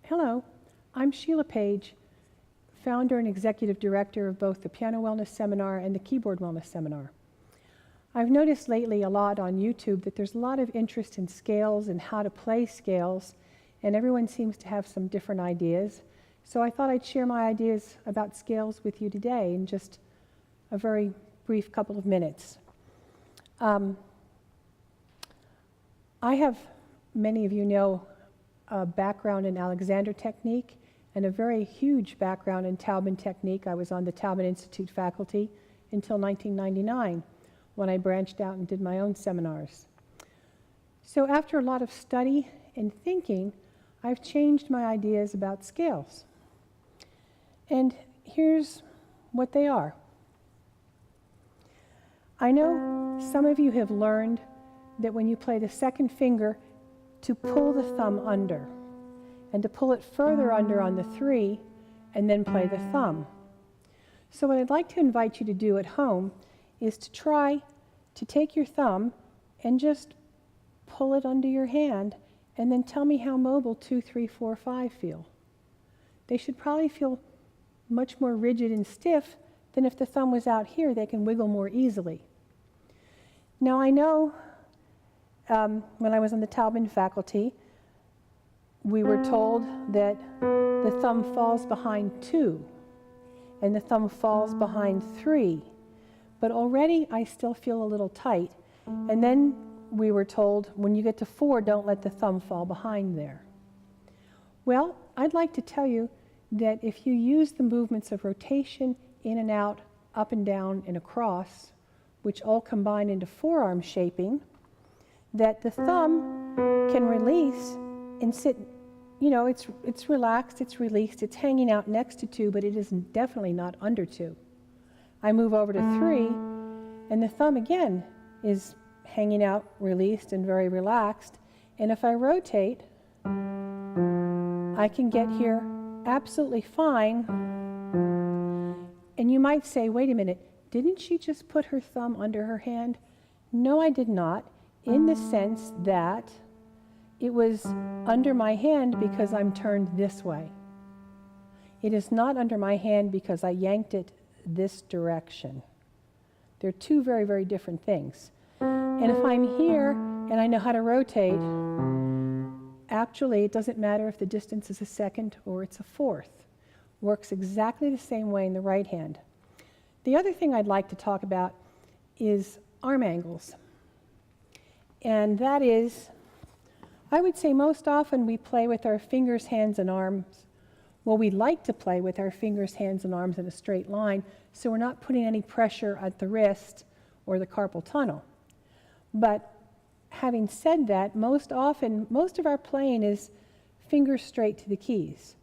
Hello, I'm Sheila Paige, founder and executive director of both the Piano Wellness Seminar and the Keyboard Wellness Seminar. I've noticed lately a lot on YouTube that there's a lot of interest in scales and how to play scales, and everyone seems to have some different ideas. So I thought I'd share my ideas about scales with you today in just a very brief couple of minutes. I have, many of you know, a background in Alexander technique and a very huge background in Taubman technique. I was on the Taubman Institute faculty until 1999 when I branched out and did my own seminars. So after a lot of study and thinking, I've changed my ideas about scales. And here's what they are. I know some of you have learned that when you play the second finger, to pull the thumb under, and to pull it further under on the 3, and then play the thumb. So what I'd like to invite you to do at home is to try to take your thumb and just pull it under your hand, and then tell me how mobile 2, 3, 4, 5 feel. They should probably feel much more rigid and stiff than if the thumb was out here. They can wiggle more easily. Now I know when I was on the Taubman faculty, we were told that the thumb falls behind 2 and the thumb falls behind 3, but already I still feel a little tight. And then we were told when you get to 4, don't let the thumb fall behind there. Well, I'd like to tell you that if you use the movements of rotation, in and out, up and down, and across, which all combine into forearm shaping, that the thumb can release and sit, you know, it's relaxed, it's released, it's hanging out next to 2, but it is definitely not under 2. I move over to 3, and the thumb again is hanging out, released, and very relaxed. And if I rotate, I can get here absolutely fine. And you might say, wait a minute, didn't she just put her thumb under her hand? No, I did not, in the sense that it was under my hand because I'm turned this way. It is not under my hand because I yanked it this direction. They're two very, very different things. And if I'm here and I know how to rotate, actually it doesn't matter if the distance is a second or it's a fourth. Works exactly the same way in the right hand. The other thing I'd like to talk about is arm angles. And that is, I would say most often we play with our fingers, hands, and arms. Well, we like to play with our fingers, hands, and arms in a straight line, so we're not putting any pressure at the wrist or the carpal tunnel. But having said that, most often, most of our playing is fingers straight to the keys.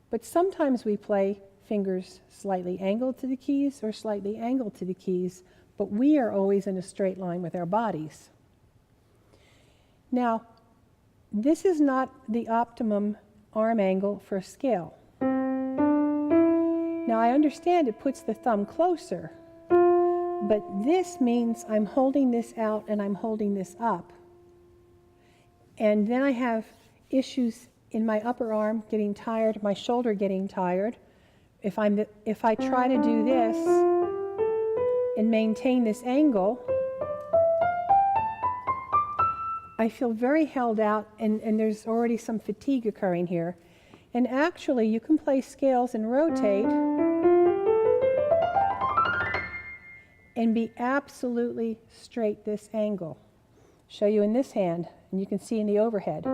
But sometimes we play fingers slightly angled to the keys or slightly angled to the keys, but we are always in a straight line with our bodies. Now, this is not the optimum arm angle for a scale. Now, I understand it puts the thumb closer, but this means I'm holding this out and I'm holding this up. And then I have issues in my upper arm getting tired, my shoulder getting tired. If I try to do this and maintain this angle, I feel very held out, and there's already some fatigue occurring here. And actually, you can play scales and rotate and be absolutely straight this angle. Show you in this hand, and you can see in the overhead.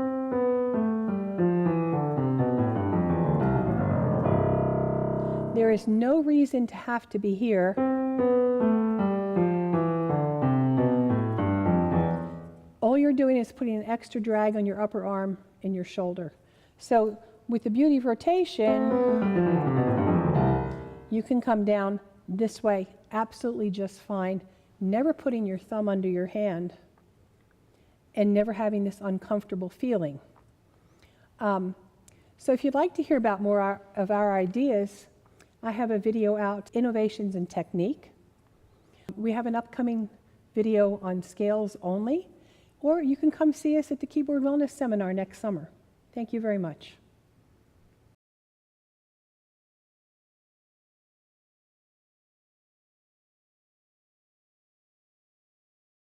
There is no reason to have to be here. All you're doing is putting an extra drag on your upper arm and your shoulder. So with the beauty of rotation, you can come down this way absolutely just fine, never putting your thumb under your hand and never having this uncomfortable feeling. So if you'd like to hear about more of our ideas, I have a video out, Innovations in Technique. We have an upcoming video on scales only, or you can come see us at the Keyboard Wellness Seminar next summer. Thank you very much.